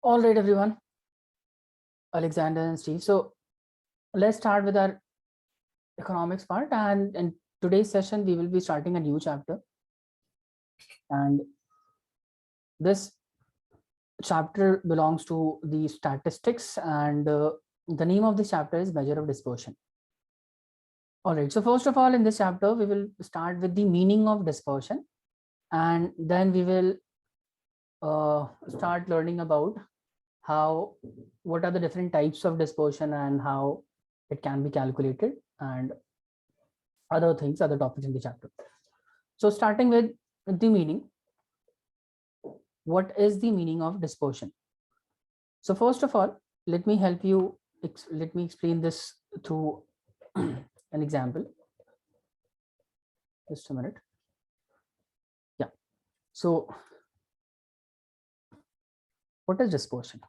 All right, everyone. Alexander and Steve. So let's start with our economics part. And in today's session, we will be starting a new chapter. And this chapter belongs to the statistics, and the name of this chapter is Measure of Dispersion. All right. So first of all, in this chapter, we will start with the meaning of dispersion, and then we will start learning about what are the different types of dispersion and how it can be calculated, and other things, other topics in the chapter. So starting with the meaning, what is the meaning of dispersion? So first of all, let me explain this through an example. Just a minute. Yeah. So what is dispersion?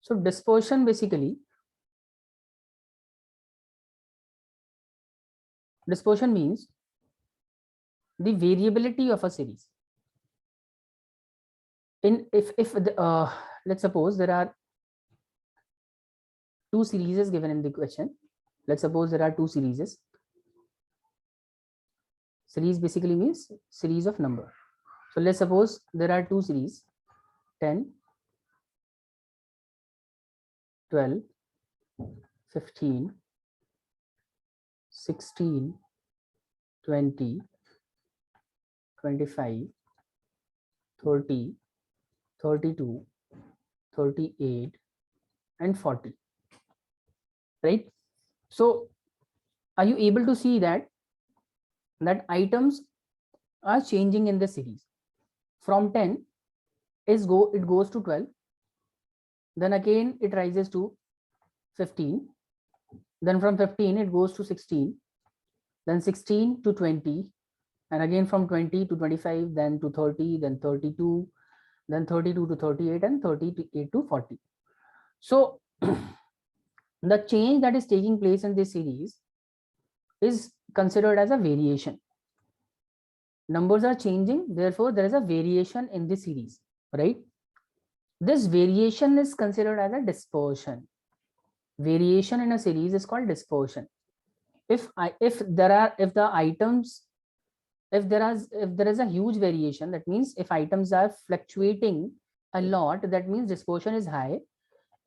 So dispersion basically, dispersion means the variability of a series. Let's suppose there are two series given in the question. Let's suppose there are two series. Series basically means series of number. So let's suppose there are two series, 10, 12, 15, 16, 20, 25, 30, 32, 38, and 40. Right? So are you able to see that items are changing in the series? From 10 it goes to 12, then again it rises to 15, then from 15 it goes to 16, then 16 to 20, and again from 20 to 25, then to 30, then 32, then 32 to 38, and 38 to 40. So the change that is taking place in this series is considered as a variation. Numbers are changing, therefore there is a variation in the series, right? This variation is considered as a dispersion. Variation in a series is called dispersion. If there is a huge variation, that means if items are fluctuating a lot, that means dispersion is high.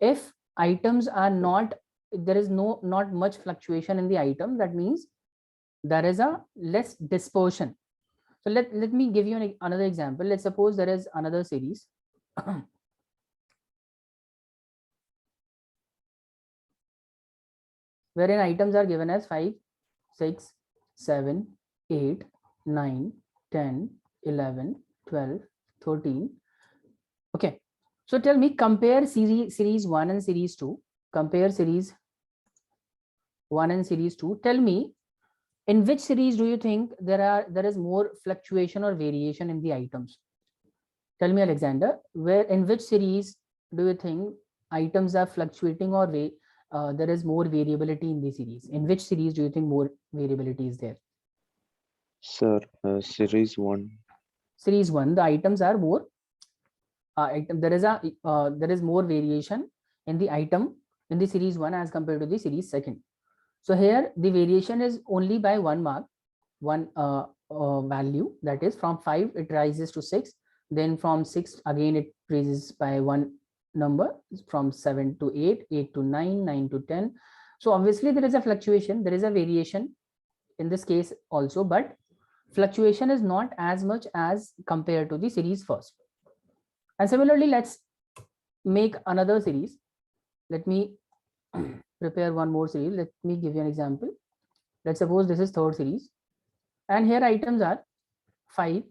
If items are not, there is not much fluctuation in the item, that means there is a less dispersion. So let me give you another example. Let's suppose there is another series. Wherein items are given as 5, 6, 7, 8, 9, 10, 11, 12, 13. Okay. So tell me, compare series 1 and series 2. Compare series 1 and series 2. Tell me, in which series do you think there is more fluctuation or variation in the items? Tell me, Alexander, in which series do you think items are fluctuating, or there is more variability in the series? In which series do you think more variability is there? Sir, series 1. Series 1, the items are more. There is more variation in the item in the series 1 as compared to the series 2. So here the variation is only by 1 mark, one value, that is from 5 it rises to 6, then from 6 again it raises by 1 number, from 7 to 8, 8 to 9, 9 to 10. So obviously there is a fluctuation, there is a variation in this case also, but fluctuation is not as much as compared to the series first. And similarly, let's make another series. Let me prepare one more series. Let me give you an example. Let's suppose this is third series, and here items are 5,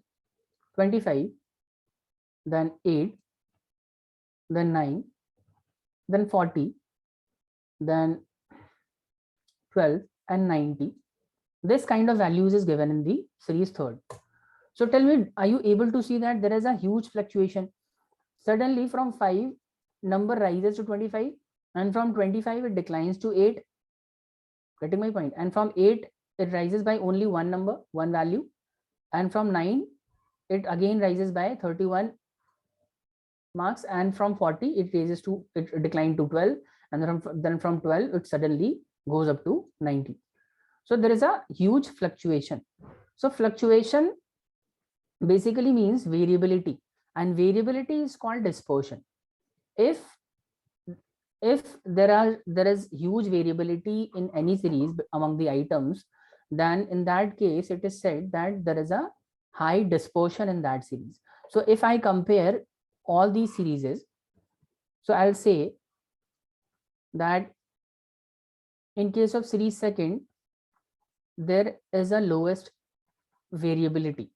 25, then 8, then 9, then 40, then 12, and 90. This kind of values is given in the series third. So tell me, are you able to see that there is a huge fluctuation? Suddenly from 5 number rises to 25, and from 25 it declines to 8. Getting my point? And from 8 it rises by only one number, one value, and from 9 it again rises by 31 marks, and from 40 it declined to 12, and then from 12 it suddenly goes up to 90. So there is a huge fluctuation. So fluctuation basically means variability, and variability is called dispersion. If there is huge variability in any series among the items, then in that case it is said that there is a high dispersion in that series. So if I compare all these series, so I'll say that in case of series second, there is a lowest variability.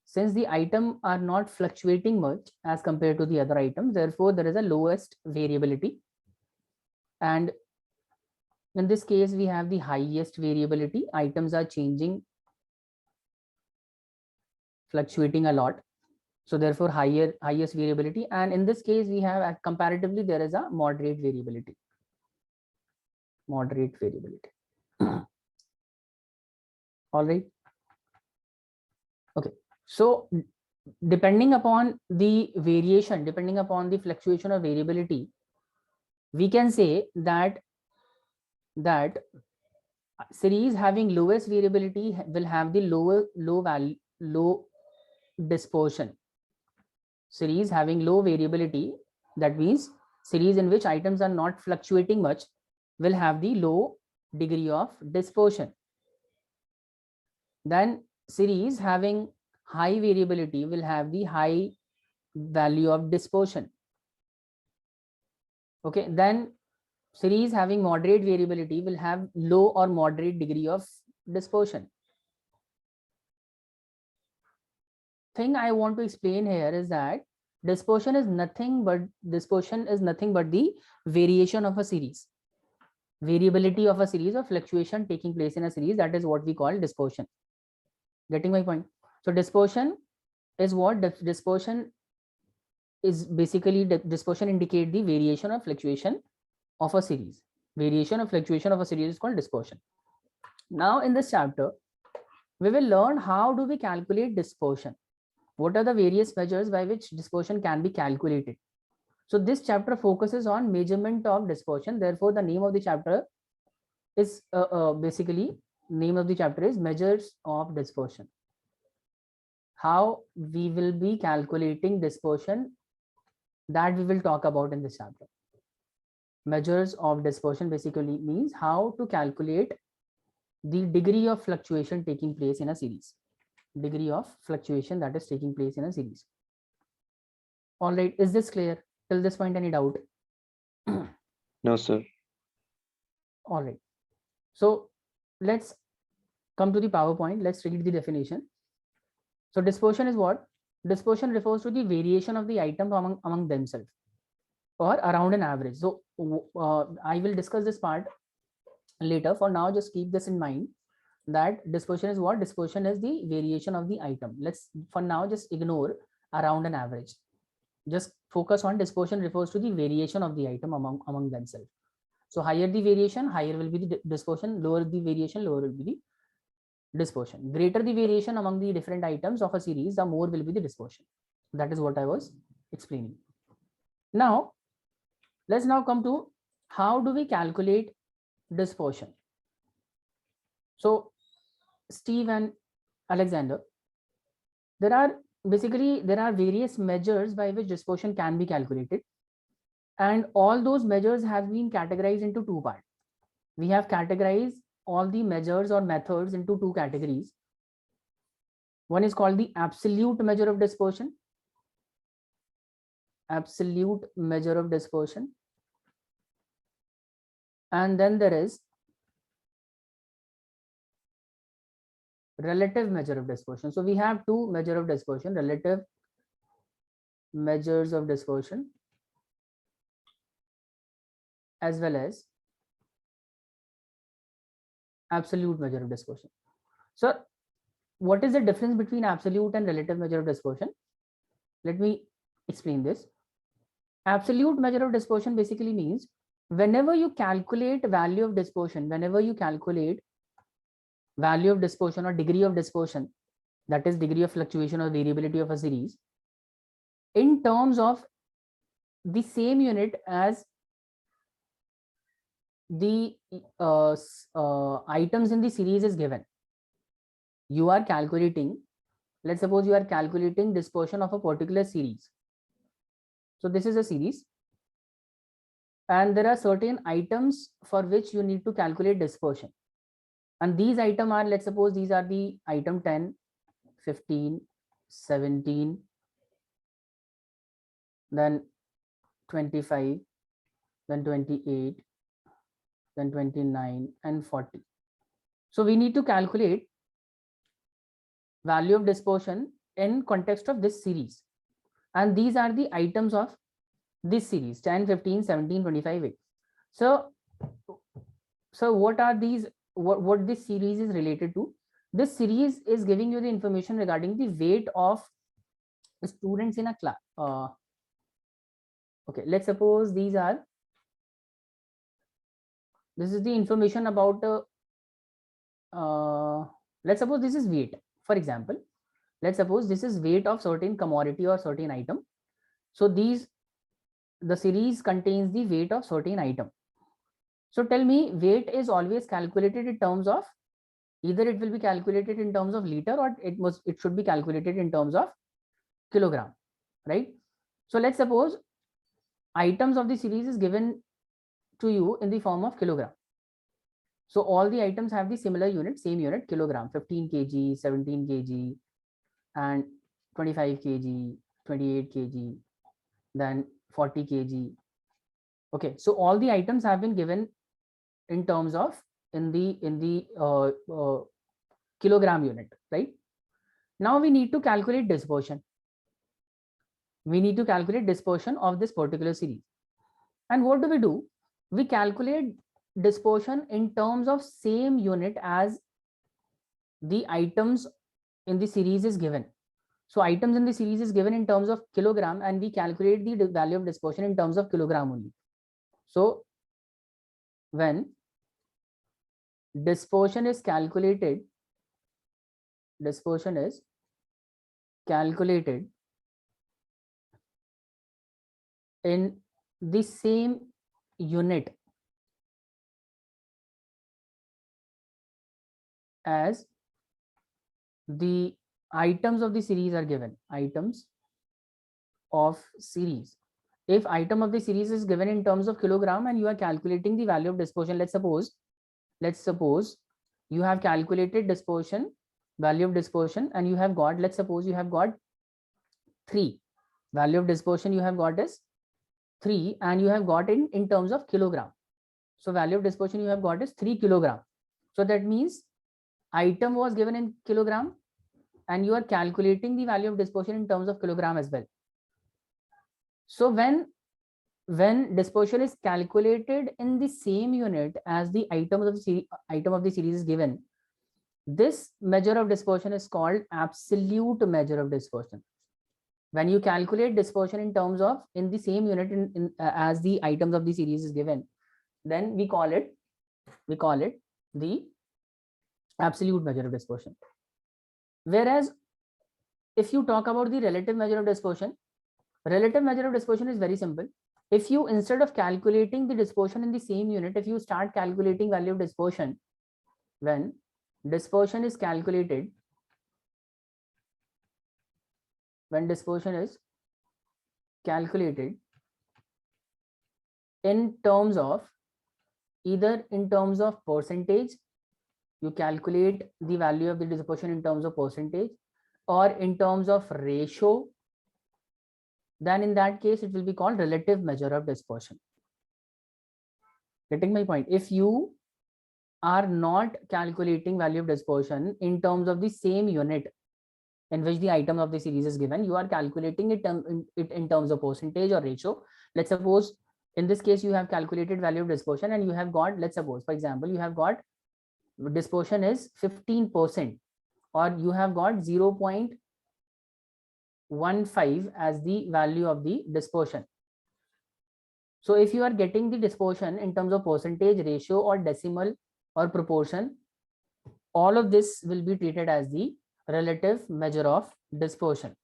Since the item are not fluctuating much as compared to the other items, therefore there is a lowest variability. And in this case, we have the highest variability. Items are changing, fluctuating a lot. So therefore highest variability. And in this case, we have comparatively, there is a moderate variability. Moderate variability. All right. Okay. So depending upon the variation, depending upon the fluctuation or variability, we can say that series having lowest variability will have the low dispersion. Series having low variability, that means series in which items are not fluctuating much, will have the low degree of dispersion. Then series having high variability will have the high value of dispersion. Okay, then series having moderate variability will have low or moderate degree of dispersion. Thing I want to explain here is that dispersion is nothing but the variation of a series, variability of a series, or fluctuation taking place in a series. That is what we call dispersion. Getting my point? So dispersion is what? Dispersion is basically, dispersion indicate the variation or fluctuation of a series. Variation or fluctuation of a series is called dispersion. Now in this chapter, we will learn how do we calculate dispersion. What are the various measures by which dispersion can be calculated? So this chapter focuses on measurement of dispersion. Therefore, the name of the chapter is basically measures of dispersion. How we will be calculating dispersion, that we will talk about in this chapter. Measures of dispersion basically means how to calculate the degree of fluctuation taking place in a series. Degree of fluctuation that is taking place in a series. All right, is this clear till this point? Any doubt? No, sir. All right, so let's come to the PowerPoint. Let's read the definition. So dispersion is what? Dispersion refers to the variation of the items among themselves or around an average. So I will discuss this part later. For now, just keep this in mind that dispersion is what? Dispersion is the variation of the item. Let's for now just ignore around an average. Just focus on dispersion refers to the variation of the item among themselves. So higher the variation, higher will be the dispersion. Lower the variation, lower will be the dispersion. Greater the variation among the different items of a series, the more will be the dispersion. That is what I was explaining. Now let's now come to how do we calculate dispersion. So Steve and Alexander, there are various measures by which dispersion can be calculated, and all those measures have been categorized into two parts. We have categorized all the measures or methods into two categories. One is called the absolute measure of dispersion. Absolute measure of dispersion. And then there is relative measure of dispersion. So we have two measures of dispersion: relative measures of dispersion as well as absolute measure of dispersion. So what is the difference between absolute and relative measure of dispersion? Let me explain this. Absolute measure of dispersion basically means whenever you calculate value of dispersion, whenever you calculate value of dispersion or degree of dispersion, that is degree of fluctuation or variability of a series, in terms of the same unit as the items in the series is given. You are calculating, let's suppose you are calculating dispersion of a particular series. So this is a series, and there are certain items for which you need to calculate dispersion. And these items are, let's suppose these are the item 10, 15, 17, then 25, then 28, then 29 and 40. So we need to calculate value of dispersion in context of this series. And these are the items of this series 10, 15, 17, 25, 8. So what are these, what this series is related to? This series is giving you the information regarding the weight of students in a class. Okay, let's suppose these are, this is the information about let's suppose this is weight. For example, let's suppose this is weight of certain commodity or certain item. So the series contains the weight of certain item. So tell me, weight is always calculated in terms of, either it will be calculated in terms of liter or it should be calculated in terms of kilogram, right? So let's suppose items of the series is given to you in the form of kilogram. So all the items have the similar unit, same unit, kilogram, 15 kg, 17 kg, and 25 kg, 28 kg, then 40 kg. Okay, so all the items have been given in terms of in the kilogram unit, right? Now we need to calculate dispersion. We need to calculate dispersion of this particular series. And what do? We calculate dispersion in terms of same unit as the items in the series is given. So items in the series is given in terms of kilogram, and we calculate the value of dispersion in terms of kilogram only. So when dispersion is calculated in the same unit as the items of the series are given. Items of series. If item of the series is given in terms of kilogram and you are calculating the value of dispersion, let's suppose you have calculated dispersion, value of dispersion, and you have got, let's suppose you have got 3. Value of dispersion you have got is 3, and you have got it in terms of kilogram. So value of dispersion you have got is 3 kilogram. So that means item was given in kilogram, and you are calculating the value of dispersion in terms of kilogram as well. So when dispersion is calculated in the same unit as the item of the series is given, this measure of dispersion is called absolute measure of dispersion. When you calculate dispersion in terms of in the same unit as the items of the series is given, then we call it the absolute measure of dispersion. Whereas if you talk about the relative measure of dispersion, relative measure of dispersion is very simple. If you, instead of calculating the dispersion in the same unit, if you start calculating value of dispersion, when dispersion is calculated, in terms of, either in terms of percentage, you calculate the value of the dispersion in terms of percentage, or in terms of ratio, then in that case it will be called relative measure of dispersion. Getting my point? If you are not calculating value of dispersion in terms of the same unit in which the item of the series is given, you are calculating it in terms of percentage or ratio. Let's suppose in this case you have calculated value of dispersion and you have got, let's suppose for example, you have got dispersion is 15%, or you have got 0.15 as the value of the dispersion. So if you are getting the dispersion in terms of percentage, ratio, or decimal or proportion, all of this will be treated as the relative measure of dispersion,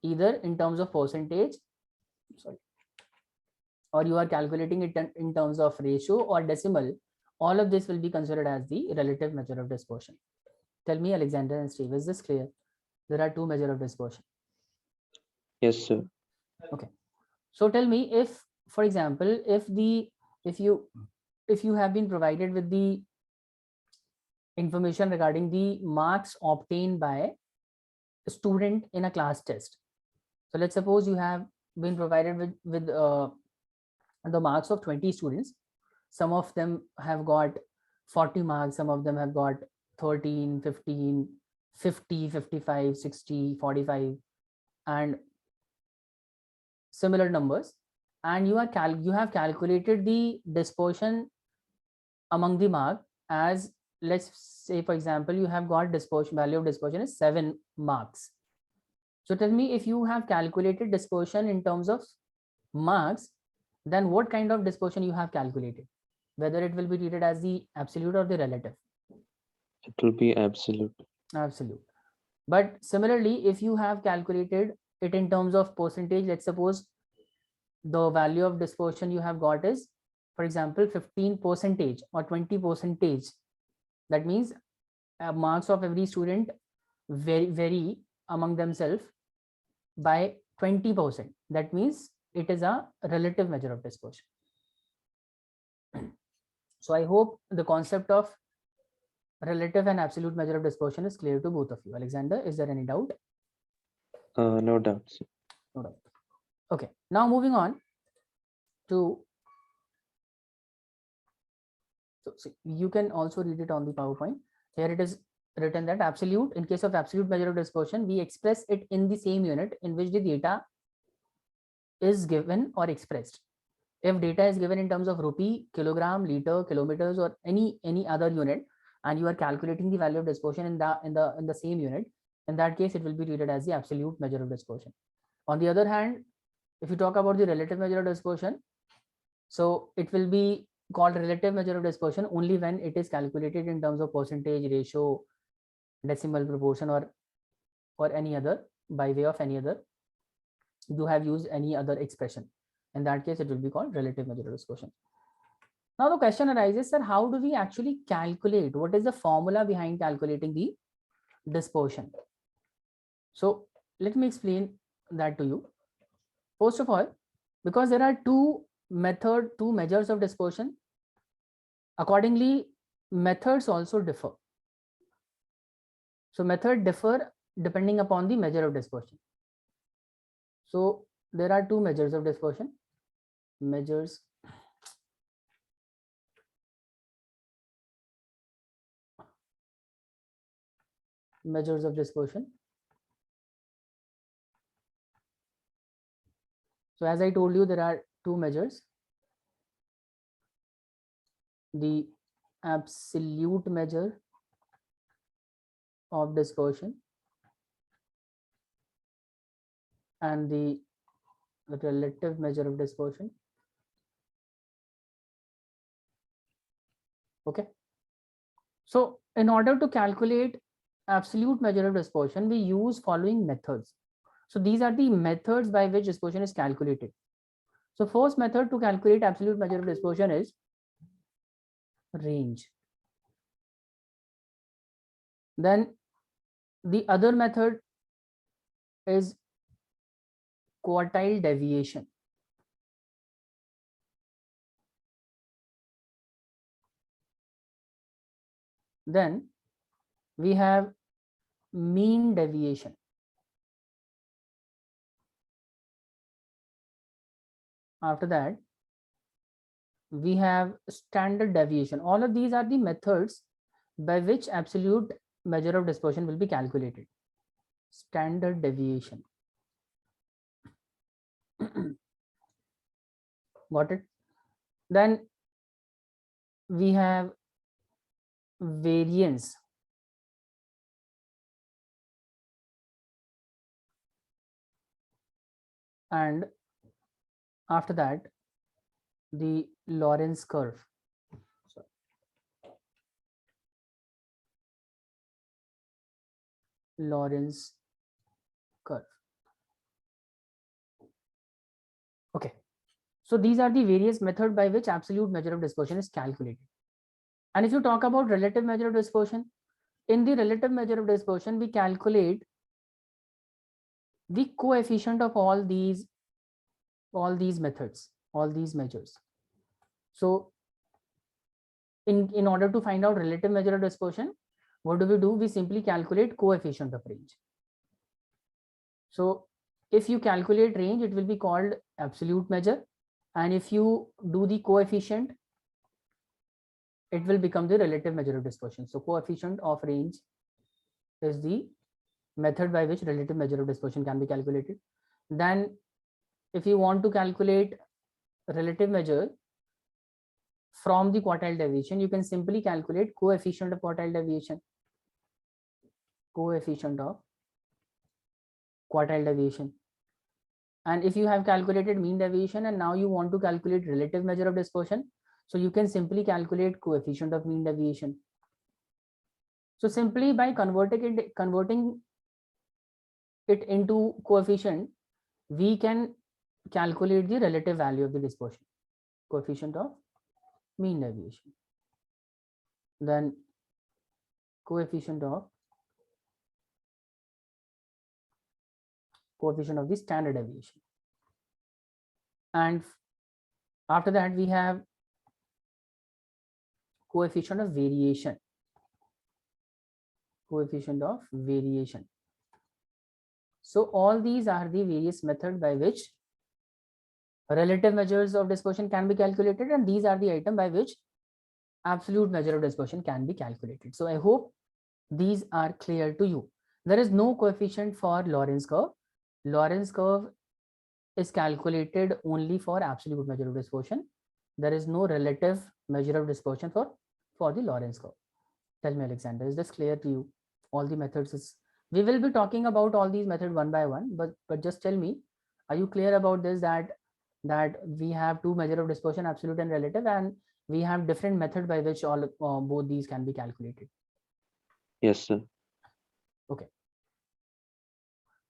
either in terms of percentage, sorry, or you are calculating it in terms of ratio or decimal. All of this will be considered as the relative measure of dispersion. Tell me, Alexander and Steve, is this clear? There are two measures of dispersion. Yes, sir. Okay. So tell me, if, for example, if you have been provided with the information regarding the marks obtained by a student in a class test. So let's suppose you have been provided with the marks of 20 students. Some of them have got 40 marks, some of them have got 13, 15, 50, 55, 60, 45, and similar numbers, and you have calculated the dispersion among the mark as, let's say for example, you have got dispersion, value of dispersion is 7 marks. So tell me, if you have calculated dispersion in terms of marks, then what kind of dispersion you have calculated, whether it will be treated as the absolute or the relative? It will be absolute. Absolute. But similarly, if you have calculated it in terms of percentage, let's suppose the value of dispersion you have got is, for example, 15% or 20%. That means marks of every student vary among themselves by 20%. That means it is a relative measure of dispersion. So I hope the concept of relative and absolute measure of dispersion is clear to both of you. Alexander, is there any doubt? No doubt, sir. No doubt. Okay, now moving on to, so you can also read it on the PowerPoint. Here it is written that absolute, in case of absolute measure of dispersion, we express it in the same unit in which the data is given or expressed. If data is given in terms of rupee, kilogram, liter, kilometers, or any other unit, and you are calculating the value of dispersion in the same unit, in that case it will be treated as the absolute measure of dispersion. On the other hand, if you talk about the relative measure of dispersion, so it will be called relative measure of dispersion only when it is calculated in terms of percentage, ratio, decimal, proportion, or any other, by way of any other, you have used any other expression. In that case, it will be called relative measure of dispersion. Now the question arises, sir, how do we actually calculate? What is the formula behind calculating the dispersion? So let me explain that to you. First of all, because there are two measures of dispersion, accordingly methods also differ. So method differ depending upon the measure of dispersion. So there are two measures of dispersion. Measures of dispersion. So as I told you, there are two measures: the absolute measure of dispersion and the relative measure of dispersion. Okay, so in order to calculate absolute measure of dispersion, we use following methods. So these are the methods by which dispersion is calculated. So first method to calculate absolute measure of dispersion is range. Then the other method is quartile deviation. Then we have mean deviation. After that, we have standard deviation. All of these are the methods by which absolute measure of dispersion will be calculated. Standard deviation. Got it? Then we have variance. And after that, the Lorentz curve. Lorentz curve. Okay, so these are the various methods by which absolute measure of dispersion is calculated. And if you talk about relative measure of dispersion, in the relative measure of dispersion, we calculate the coefficient of all these methods, all these measures. So in order to find out relative measure of dispersion, what do? We simply calculate coefficient of range. So if you calculate range, it will be called absolute measure. And if you do the coefficient, it will become the relative measure of dispersion. So coefficient of range is the method by which relative measure of dispersion can be calculated. Then if you want to calculate relative measure from the quartile deviation, you can simply calculate coefficient of quartile deviation. Coefficient of quartile deviation. And if you have calculated mean deviation and now you want to calculate relative measure of dispersion, so you can simply calculate coefficient of mean deviation. So simply by converting it into coefficient, we can calculate the relative value of the dispersion, coefficient of mean deviation, then coefficient of the standard deviation. And after that, we have coefficient of variation. Coefficient of variation. So all these are the various methods by which relative measures of dispersion can be calculated, and these are the items by which absolute measure of dispersion can be calculated. So I hope these are clear to you. There is no coefficient for Lorentz curve. Lorentz curve is calculated only for absolute measure of dispersion. There is no relative measure of dispersion for the Lorentz curve. Tell me, Alexander, is this clear to you? All the methods is, we will be talking about all these methods one by one, but just tell me, are you clear about this, that we have two measure of dispersion, absolute and relative, and we have different method by which all both these can be calculated? Yes, sir. Okay.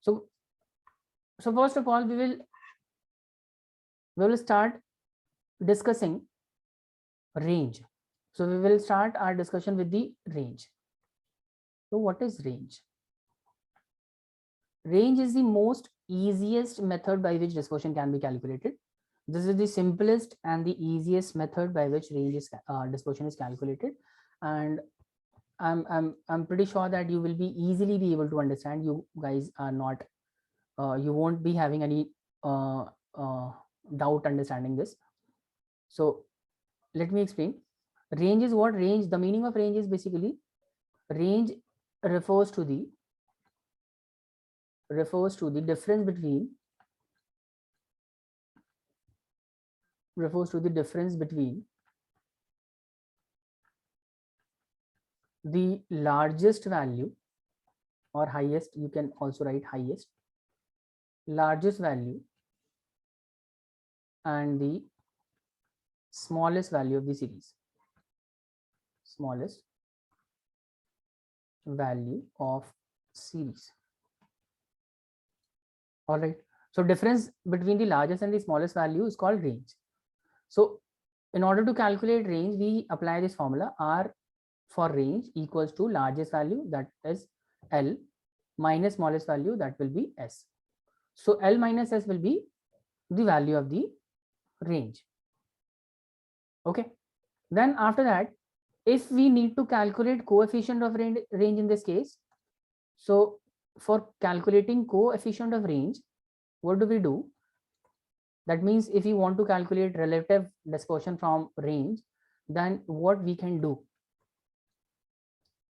So first of all, we will start discussing range. So we will start our discussion with the range. So what is range? Range is the most easiest method by which dispersion can be calculated. This is the simplest and the easiest method by which range is dispersion is calculated, and I'm pretty sure that you will be easily be able to understand. You guys are not you won't be having any doubt understanding this. So let me explain. Range is what? Range, the meaning of range is basically, range refers to the difference between the largest value, or highest, you can also write highest, largest value, and the smallest value of the series. Smallest value of series. All right. So difference between the largest and the smallest value is called range. So in order to calculate range, we apply this formula: R for range equals to largest value, that is L, minus smallest value, that will be S. So L minus S will be the value of the range. Okay. Then after that, if we need to calculate coefficient of range in this case, so for calculating coefficient of range, what do? That means if you want to calculate relative dispersion from range, then what we can do?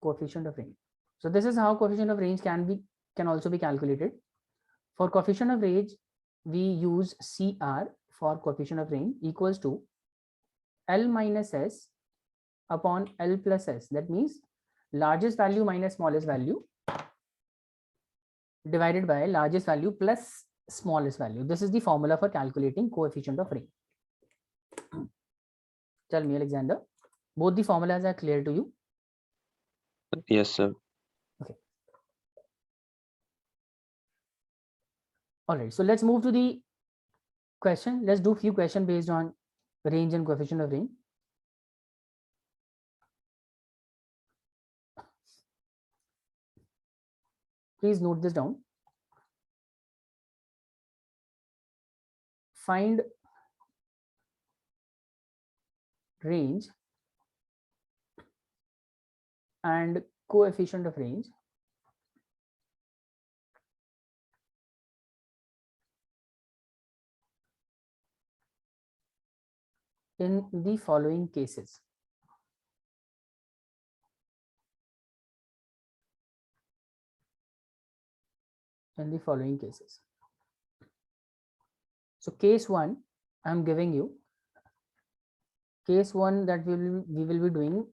Coefficient of range. So this is how coefficient of range can also be calculated. For coefficient of range, we use CR for coefficient of range equals to L minus S upon L plus S. That means largest value minus smallest value divided by largest value plus smallest value. This is the formula for calculating coefficient of range. Tell me, Alexander, both the formulas are clear to you? Yes, sir. Okay. All right, so let's move to the question. Let's do few questions based on range and coefficient of range. Please note this down. Find range and coefficient of range in the following cases. In the following cases. So case 1, I'm giving you case 1 that we will be doing.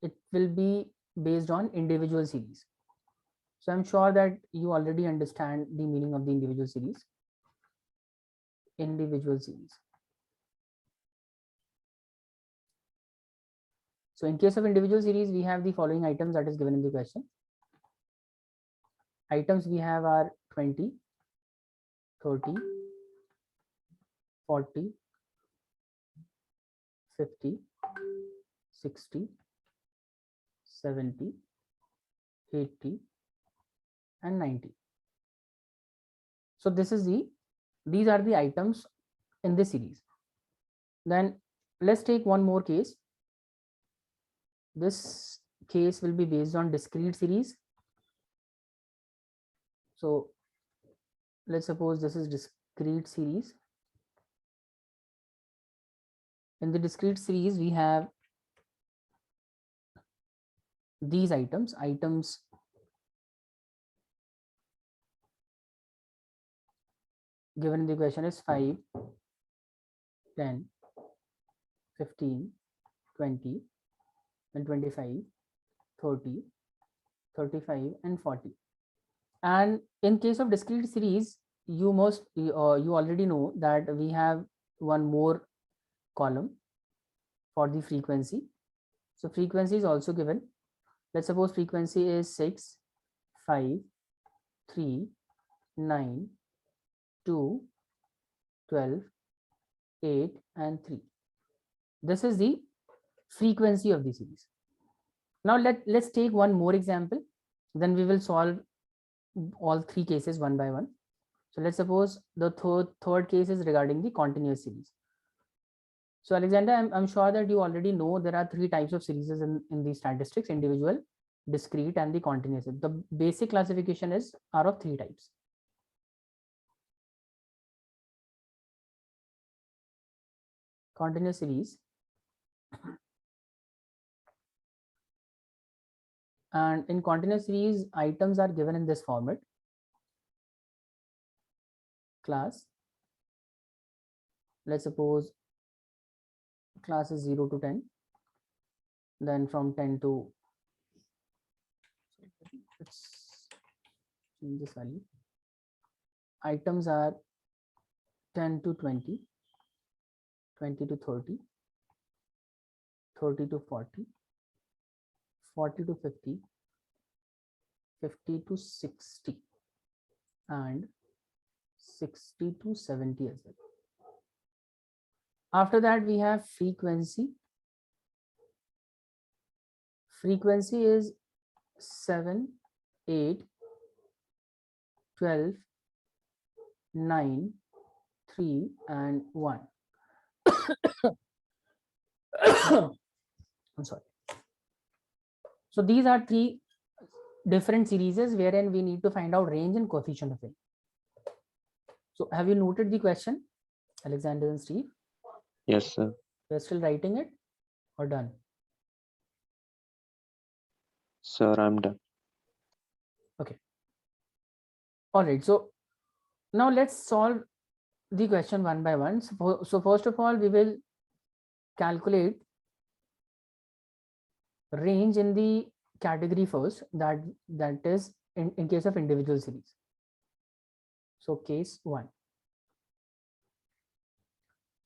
It will be based on individual series. So I'm sure that you already understand the meaning of the individual series. Individual series. So in case of individual series, we have the following items that is given in the question. Items we have are 20, 30, 40, 50, 60, 70, 80, and 90. So these are the items in this series. Then let's take one more case. This case will be based on discrete series. So let's suppose this is discrete series. In the discrete series, we have these items given in the question is 5, 10, 15, 20, and 25, 30, 35, and 40. And in case of discrete series, you already know that we have one more column for the frequency. So frequency is also given. Let's suppose frequency is 6, 5, 3, 9, 2, 12, 8, and 3. This is the frequency of the series. Now let's take one more example. Then we will solve all three cases one by one. So let's suppose the third case is regarding the continuous series. So Alexander, I'm sure that you already know there are three types of series in the statistics: individual, discrete, and the continuous. The basic classification are of three types. Continuous series, and in continuous series, items are given in this format: class. Let's suppose class is 0 to 10. Then from 10 to, let's change this value. Items are 10 to 20, 20 to 30, 30 to 40, 40 to 50, 50 to 60, and 60 to 70 as well. After that, we have frequency. Frequency is 7, 8, 12, 9, 3, and 1. I'm sorry. So these are three different series wherein we need to find out range and coefficient of range. So have you noted the question, Alexander and Steve? Yes, sir. You're still writing it or done? Sir, I'm done. Okay. All right. So now let's solve the question one by one. So first of all, we will calculate range in the category first, that is in case of individual series. So case 1.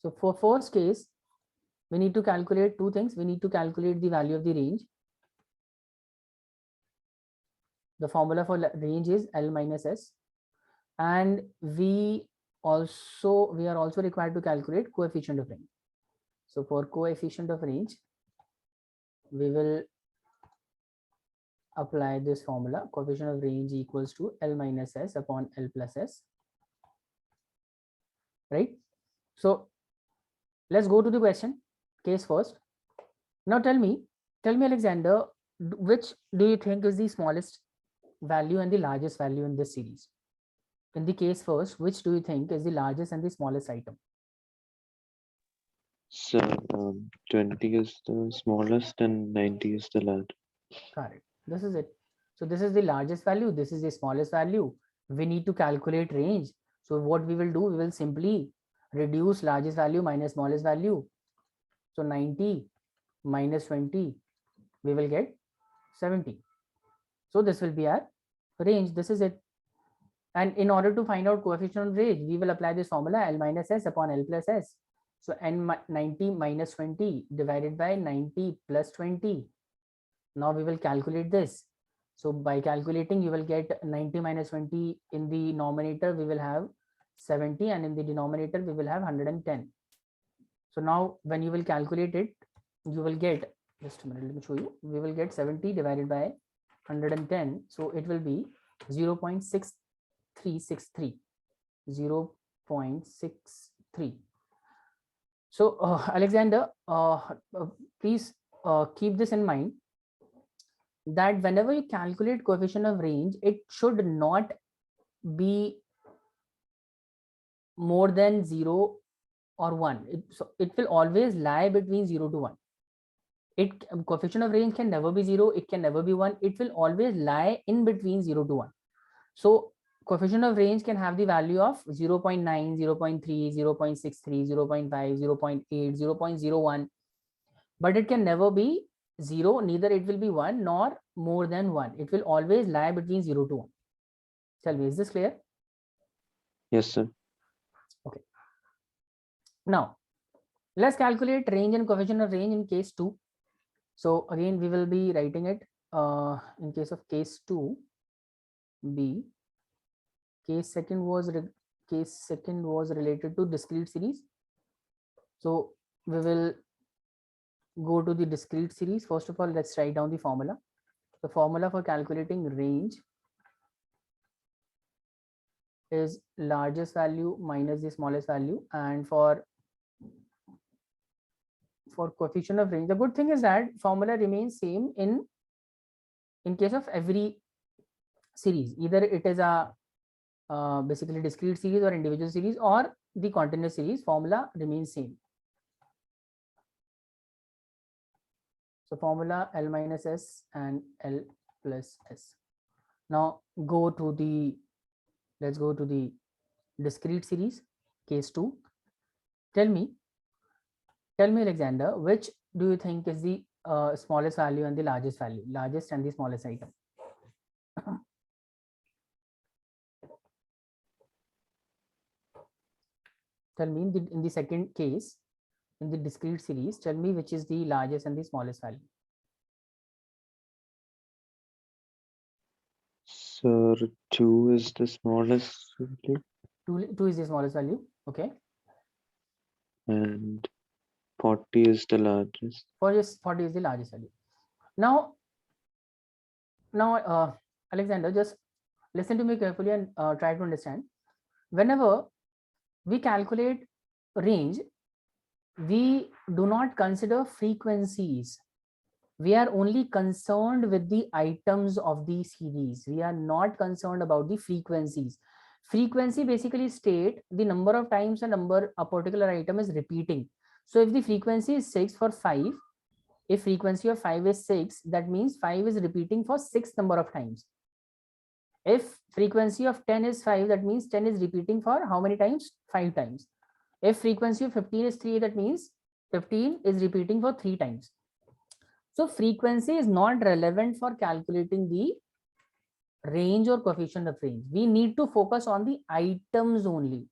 So for first case, we need to calculate two things. We need to calculate the value of the range. The formula for range is L minus S. and we are also required to calculate coefficient of range. So for coefficient of range, we will apply this formula: coefficient of range equals to L minus S upon L plus S, right? So let's go to the question case first. Now tell me Alexander, which do you think is the smallest value and the largest value in this series? In the case first, which do you think is the largest and the smallest item? Sir, 20 is the smallest and 90 is the large. Correct. This is it. So this is the largest value. This is the smallest value. We need to calculate range. So what we will do, we will simply reduce largest value minus smallest value. So 90 minus 20, we will get 70. So this will be our range. This is it. And in order to find out coefficient of range, we will apply this formula L minus S upon L plus S. So 90 minus 20 divided by 90 plus 20. Now we will calculate this. So by calculating, you will get 90 minus 20. In the numerator, we will have 70, and in the denominator, we will have 110. So now when you will calculate it, you will get, just a minute, let me show you. We will get 70 divided by 110. So it will be 0.6363. 0.63. So Alexander, please keep this in mind, that whenever you calculate coefficient of range, it should not be more than 0 or 1. It will always lie between 0 to 1. Coefficient of range can never be 0, it can never be 1, it will always lie in between 0 to 1. So coefficient of range can have the value of 0.9, 0.3, 0.63, 0.5, 0.8, 0.01, but it can never be 0, neither it will be 1 nor more than 1. It will always lie between 0 to 1. Tell me, is this clear? Yes, sir. Okay. Now, let's calculate range and coefficient of range in case 2. So again, we will be writing it in case of case 2b. Case second was related to discrete series. So we will go to the discrete series. First of all, let's write down the formula. The formula for calculating range is largest value minus the smallest value, and for coefficient of range, the good thing is that formula remains same in case of every series. Either it is a basically discrete series or individual series or the continuous series, formula remains same. So formula L minus S and L plus S. Now let's go to the discrete series, case 2. Tell me Alexander, which do you think is the smallest value and the largest value, largest and the smallest item? Tell me in the second case, in the discrete series, tell me which is the largest and the smallest value. Sir, 2 is the smallest value. 2 is the smallest value. Okay. And 40 is the largest. 40 is the largest value. Now, Alexander, just listen to me carefully and try to understand. Whenever we calculate range, we do not consider frequencies. We are only concerned with the items of the series. We are not concerned about the frequencies. Frequency basically state the number of times a particular item is repeating. So if the frequency is 6 for 5, if frequency of 5 is 6, that means 5 is repeating for 6 number of times. If frequency of 10 is 5, that means 10 is repeating for how many times? 5 times. If frequency of 15 is 3, that means 15 is repeating for 3 times. So frequency is not relevant for calculating the range or coefficient of range. We need to focus on the items only.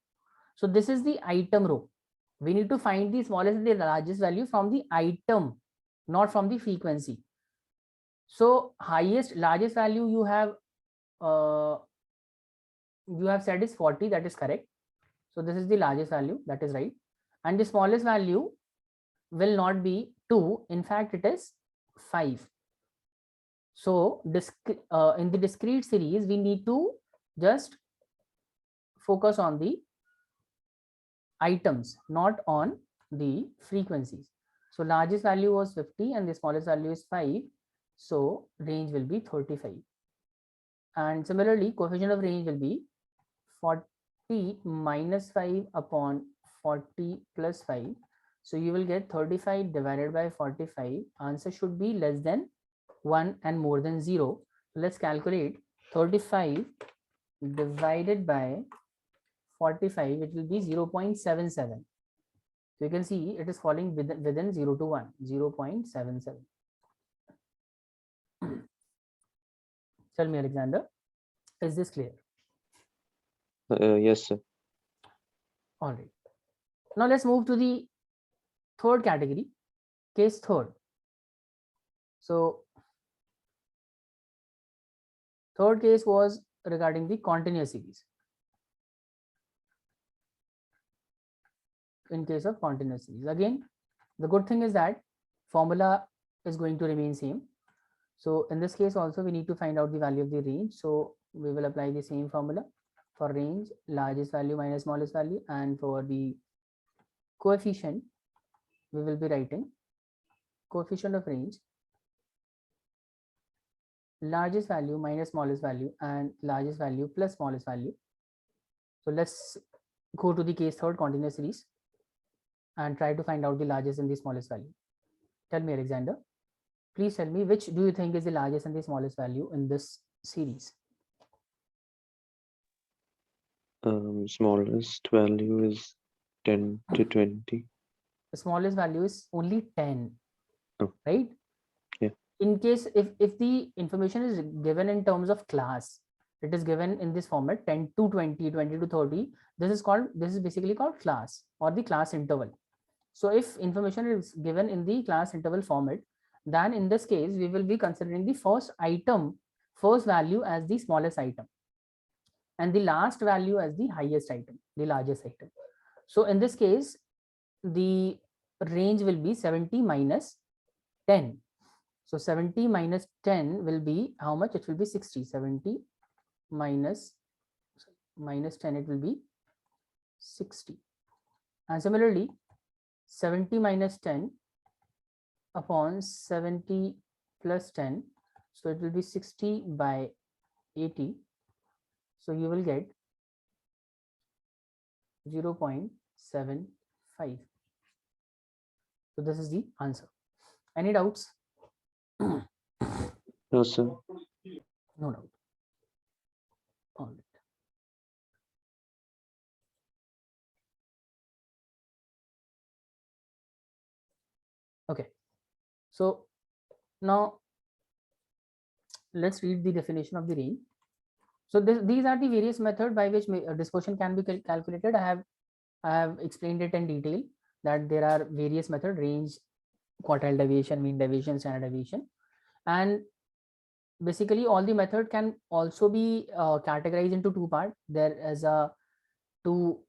So this is the item row. We need to find the smallest and the largest value from the item, not from the frequency. So largest value you have you have said is 40, that is correct. So this is the largest value, that is right. And the smallest value will not be 2, in fact it is 5. So in the discrete series, we need to just focus on the items, not on the frequencies. So largest value was 50 and the smallest value is 5. So range will be 35. And similarly, coefficient of range will be 40 minus 5 upon 40 plus 5. So you will get 35 divided by 45. Answer should be less than 1 and more than 0. So let's calculate 35 divided by 45, it will be 0.77. So you can see it is falling within 0 to 1, 0.77. Tell me, Alexander, is this clear? Yes, sir. All right. Now let's move to the third category, case third. So third case was regarding the continuous series. In case of continuous series, again, the good thing is that formula is going to remain same. So in this case also we need to find out the value of the range. So we will apply the same formula for range, largest value minus smallest value, and for the coefficient we will be writing coefficient of range, largest value minus smallest value, and largest value plus smallest value. So let's go to the case third, continuous series, and try to find out the largest and the smallest value. Tell me, Alexander, please tell me, which do you think is the largest and the smallest value in this series? Smallest value is 10 to 20. The smallest value is only 10. Oh. Right? Yeah. In case if the information is given in terms of class, it is given in this format 10 to 20, 20 to 30. This is basically called class or the class interval. So if information is given in the class interval format, then in this case we will be considering the first value as the smallest item and the last value as the highest item, the largest item. So in this case, the range will be 70 minus 10. So 70 minus 10 will be how much? It will be 60. 70 minus 10, it will be 60. And similarly, 70 minus 10 upon 70 plus 10. So it will be 60 by 80. So you will get 0.75. So this is the answer. Any doubts? No, sir. No doubt. All right. Okay. So now let's read the definition of the range. So these are the various methods by which dispersion can be calculated. I have explained it in detail that there are various methods: range, quartile deviation, mean deviation, standard deviation, and basically all the method can also be categorized into two parts. There is two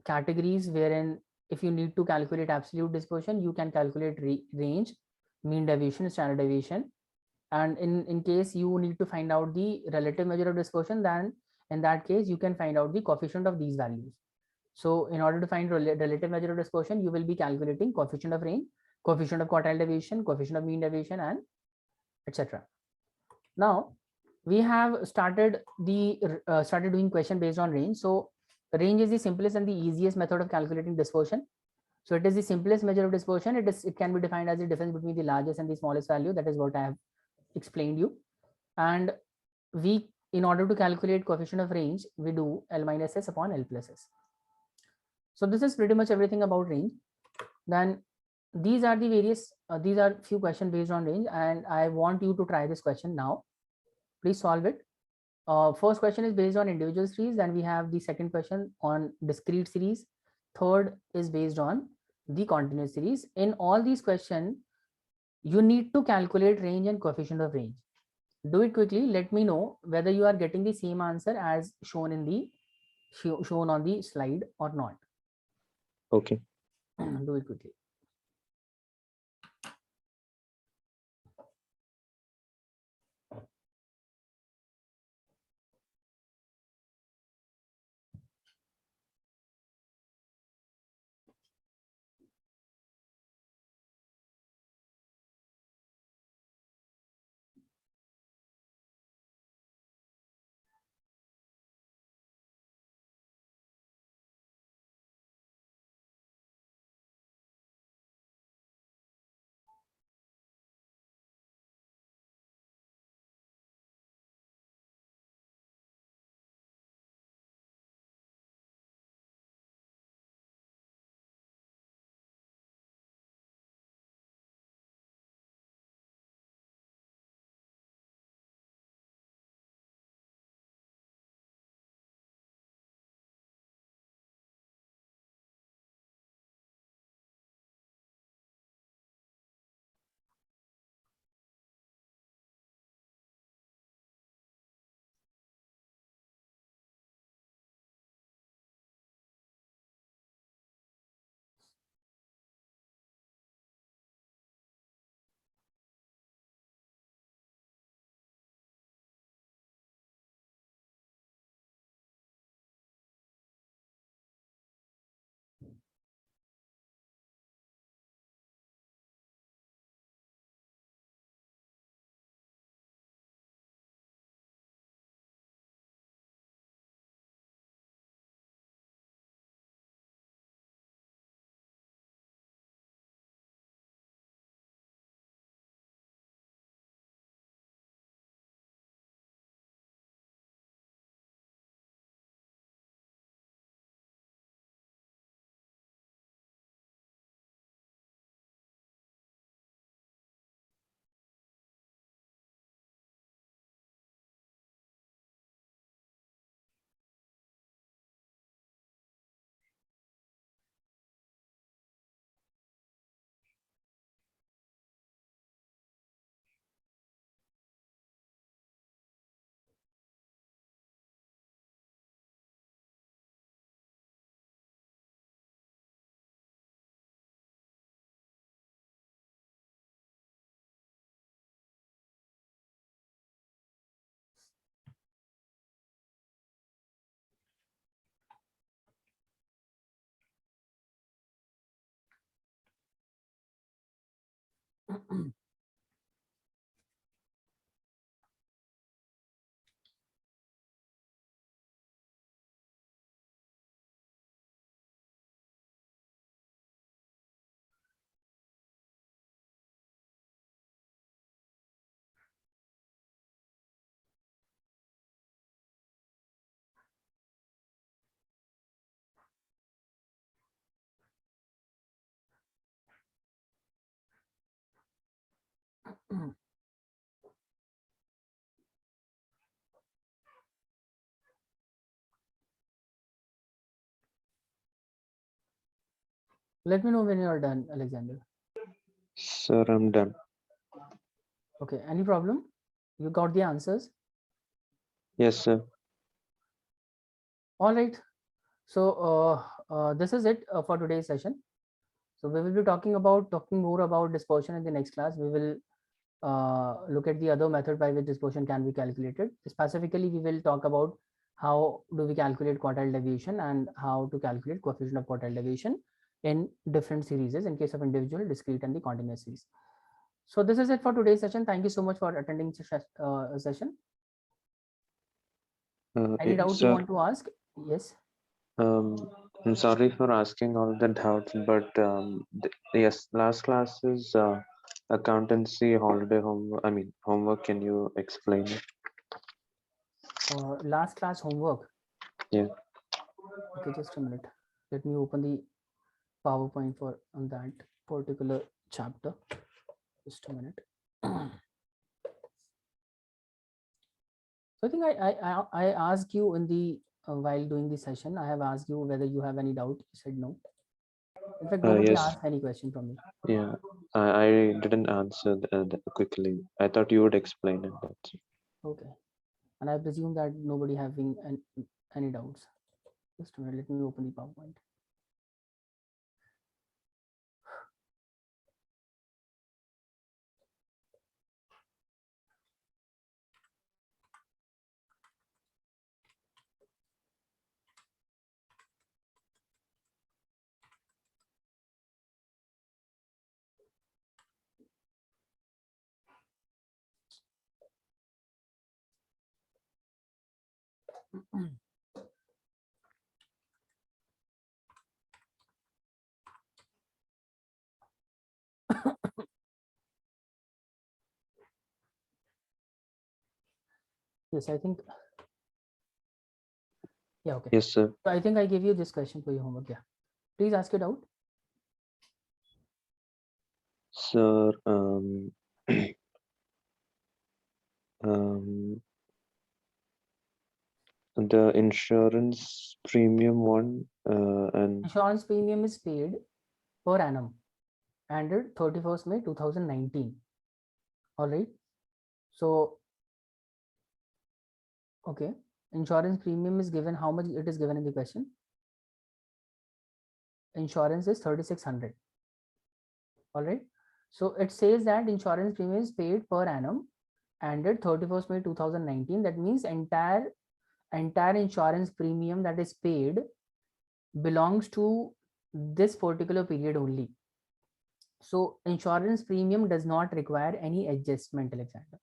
categories wherein if you need to calculate absolute dispersion, you can calculate range, mean deviation, standard deviation. And in case you need to find out the relative measure of dispersion, then in that case you can find out the coefficient of these values. So in order to find relative measure of dispersion, you will be calculating coefficient of range, coefficient of quartile deviation, coefficient of mean deviation, and etc. Now we have started doing question based on range. So range is the simplest and the easiest method of calculating dispersion. So it is the simplest measure of dispersion. It can be defined as the difference between the largest and the smallest value. That is what I have explained you. And we, in order to calculate coefficient of range, we do L minus S upon L plus S. So this is pretty much everything about range. Then these are the various these are few questions based on range, and I want you to try this question now. Please solve it. First question is based on individual series, then we have the second question on discrete series, third is based on the continuous series. In all these questions, you need to calculate range and coefficient of range. Do it quickly. Let me know whether you are getting the same answer as shown in the shown on the slide or not? Okay. Do it quickly. Let me know when you are done, Alexander. Sir, I'm done. Okay, any problem? You got the answers? Yes, sir. All right. So this is it for today's session. So we will be talking more about dispersion in the next class. We will look at the other method by which dispersion can be calculated. Specifically, we will talk about how do we calculate quartile deviation and how to calculate coefficient of quartile deviation in different series in case of individual, discrete, and the continuous series. So this is it for today's session. Thank you so much for attending session. Any doubts you Sir, want to ask? Yes. I'm sorry for asking all the doubts, but yes, last class is accountancy holiday homework. Can you explain it? Last class homework. Yeah. Okay, just a minute. Let me open the PowerPoint for on that particular chapter. Just a minute. So I think I asked you in the while doing the session, I have asked you whether you have any doubt. You said no. In fact, nobody Yes. asked any question from me. Yeah. I didn't answer quickly. I thought you would explain it. That's it. Okay, and I presume that nobody having any doubts. Just a minute, let me open the PowerPoint. Yes, I think. Yeah, okay. Yes, sir. So I think I gave you this question for your homework. Yeah, please ask it out. Sir, um, the insurance premium one, and Insurance premium is paid per annum ended 31st May 2019. All right. So, okay. Insurance premium is given. How much it is given in the question? Insurance is 3600. All right. So it says that insurance premium is paid per annum ended 31st May 2019. That means entire insurance premium that is paid belongs to this particular period only. So insurance premium does not require any adjustment, Alexander.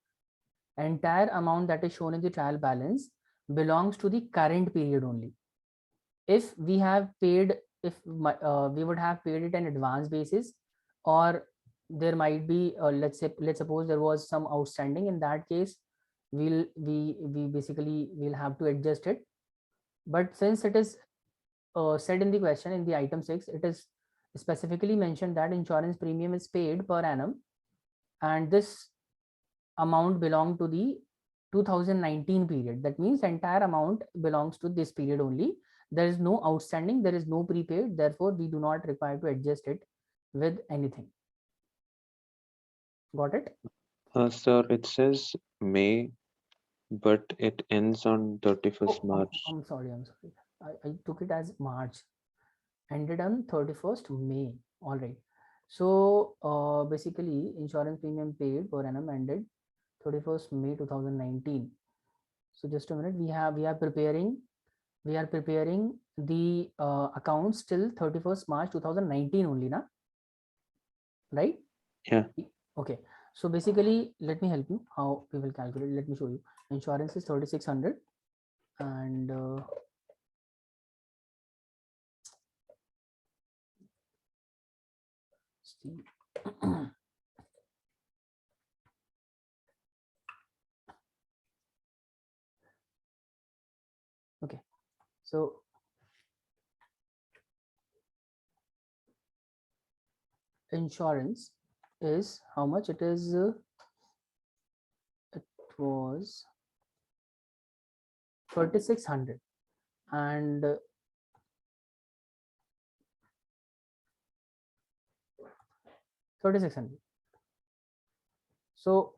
Entire amount that is shown in the trial balance belongs to the current period only. If we have paid, if we would have paid it on advance basis, or there might be, let's suppose there was some outstanding. In that case, we basically will have to adjust it. But since it is said in the question in the item 6, it is specifically mentioned that insurance premium is paid per annum, and this amount belong to the 2019 period. That means entire amount belongs to this period only. There is no outstanding, there is no prepaid, therefore we do not require to adjust it with anything. Got it? sir, it says May, but it ends on 31st Oh, March. I'm sorry, I took it as March, ended on 31st May. All right. So basically insurance premium paid per annum ended 31st May 2019. So just a minute, we are preparing the accounts till 31st March 2019 only, na? Right? Yeah. Okay. So basically, let me help you how we will calculate. Let me show you. Insurance is 3600, and okay. So insurance is how much? It is it was 3600, and 3600. So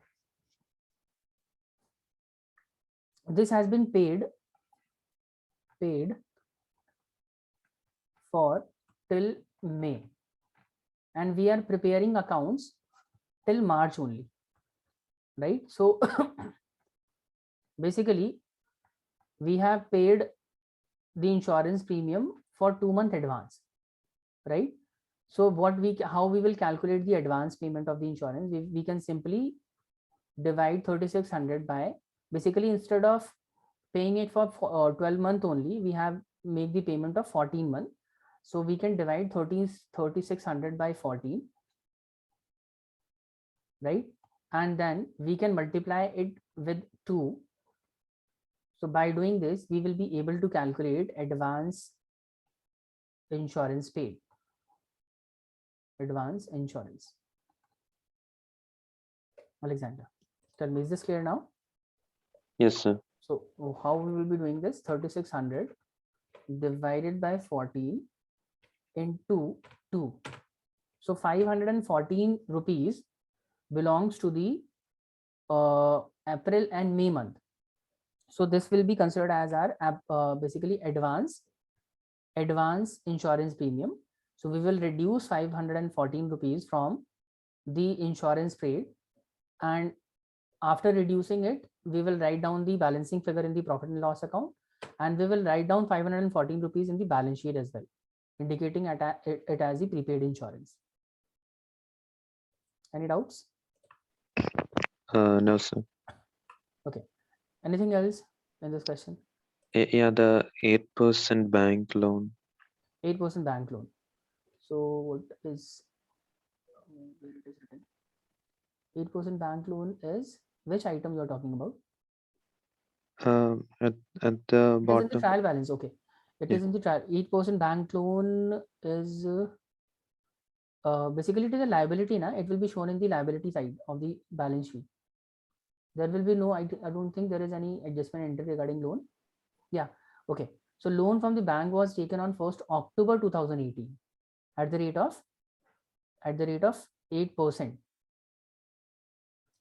this has been paid for till May, and we are preparing accounts till March only, right? So basically we have paid the insurance premium for 2 month advance, right? So how we will calculate the advance payment of the insurance? We can simply divide 3600 by, basically instead of paying it for 12 month only, we have make the payment of 14 month. So we can divide 3600 by 14, right? And then we can multiply it with 2. So by doing this, we will be able to calculate advance insurance paid. Advance insurance. Alexander, tell me, is this clear now? Yes, sir. So how we will be doing this? 3600 divided by 14 into 2. So 514 rupees belongs to the April and May month. So this will be considered as our basically advance advance insurance premium. So we will reduce 514 rupees from the insurance paid, and after reducing it, we will write down the balancing figure in the profit and loss account, and we will write down 514 rupees in the balance sheet as well, indicating it as the prepaid insurance. Any doubts? No, sir. Okay. Anything else in this question? Yeah, the 8% bank loan. 8% bank loan. So what is, where it is written? 8% bank loan is which item you are talking about? At the It is in the bottom. trial balance. Okay. It Yeah. is in the trial. 8% bank loan is basically it is a liability. It will be shown in the liability side of the balance sheet. There will be no, I don't think there is any adjustment entry regarding loan. Yeah. Okay. So loan from the bank was taken on 1st October 2018 at the rate of 8%.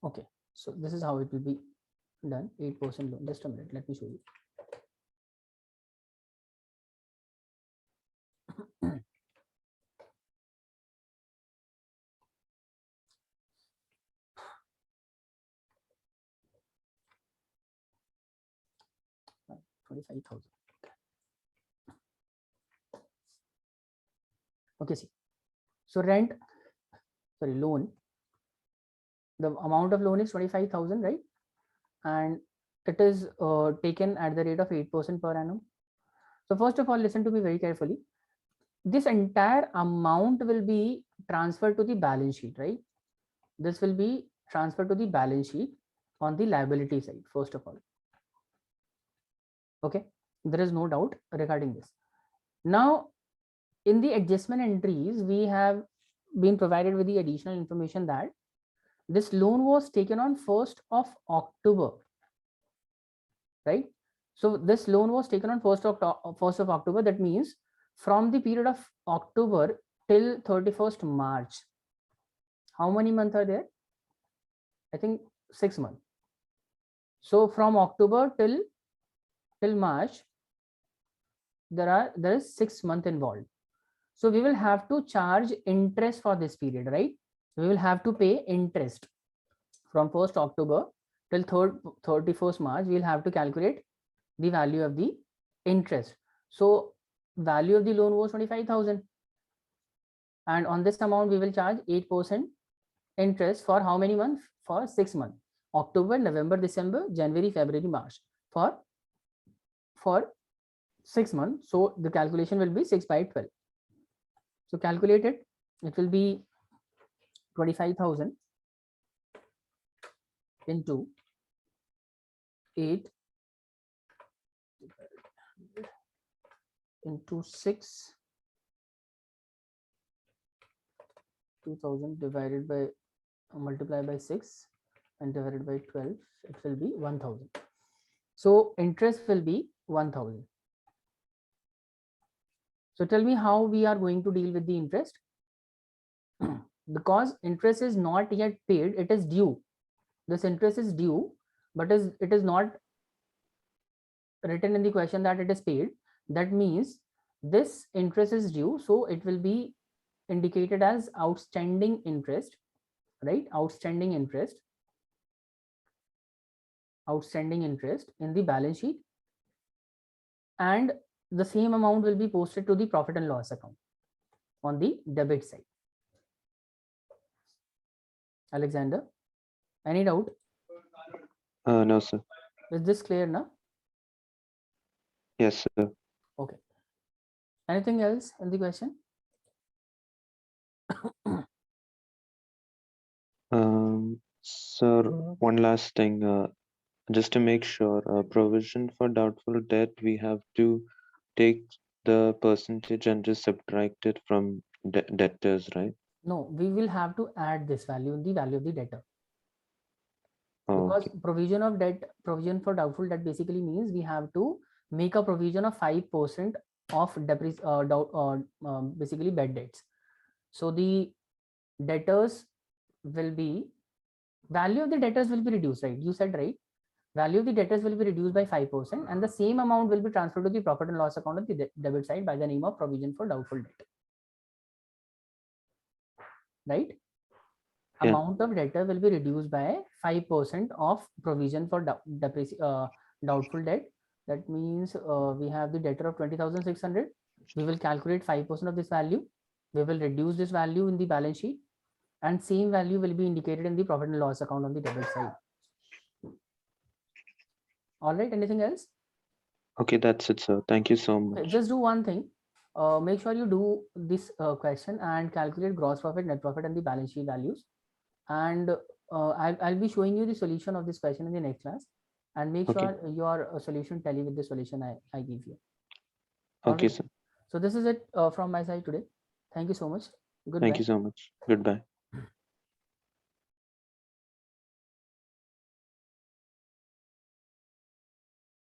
Okay. So this is how it will be done. 8% loan. Just a minute. Let me show you. $25,000. Okay, see. So loan. The amount of loan is 25,000, right? And it is taken at the rate of 8% per annum. So first of all, listen to me very carefully. This entire amount will be transferred to the balance sheet, right? This will be transferred to the balance sheet on the liability side, first of all. Okay, there is no doubt regarding this. Now, in the adjustment entries, we have been provided with the additional information that this loan was taken on 1st of October, right? So this loan was taken on 1st of October. That means from the period of October till 31st March. How many months are there? I think 6 months. So from October till March, there is 6 months involved. So we will have to charge interest for this period, right? We will have to pay interest from 1st October till 31st March. We will have to calculate the value of the interest. So value of the loan was 25,000, and on this amount we will charge 8% interest for how many months? For 6 months: October, November, December, January, February, March, for 6 months. So the calculation will be 6 by 12. So calculate it. It will be 25,000 into 8 into 6, 2000 divided by, multiply by 6 and divided by 12, it will be 1000. So interest will be 1000. So tell me how we are going to deal with the interest. Because interest is not yet paid, it is due. This interest is due, but it is not written in the question that it is paid. That means this interest is due, so it will be indicated as outstanding interest, right? Outstanding interest in the balance sheet, and the same amount will be posted to the profit and loss account on the debit side. Alexander, any doubt? No, sir. Is this clear now? Yes, sir. Okay. Anything else in the question? Sir, one last thing. Just to make sure, provision for doubtful debt, we have to take the percentage and just subtract it from debtors, right? No, we will have to add this value in the value of the debtor. Because Okay. provision for doubtful debt basically means we have to make a provision of 5% of basically bad debts. So the debtors will be, value of the debtors will be reduced, right? You said, right? value of the debtors will be reduced by 5%, and the same amount will be transferred to the profit and loss account on the debit side by the name of provision for doubtful debt. Right? Yeah. Amount of debtor will be reduced by 5% of provision for doubtful debt. That means we have the debtor of 20,600. We will calculate 5% of this value. We will reduce this value in the balance sheet, and same value will be indicated in the profit and loss account on the debit side. All right, anything else? Okay, that's it, sir. Thank you so much. Just do one thing. Make sure you do this question and calculate gross profit, net profit, and the balance sheet values. And I'll be showing you the solution of this question in the next class. And make Okay. sure your solution tally with the solution I give you. Okay, Alright. sir. So this is it from my side today. Thank you so much. Goodbye. Thank you so much. Goodbye.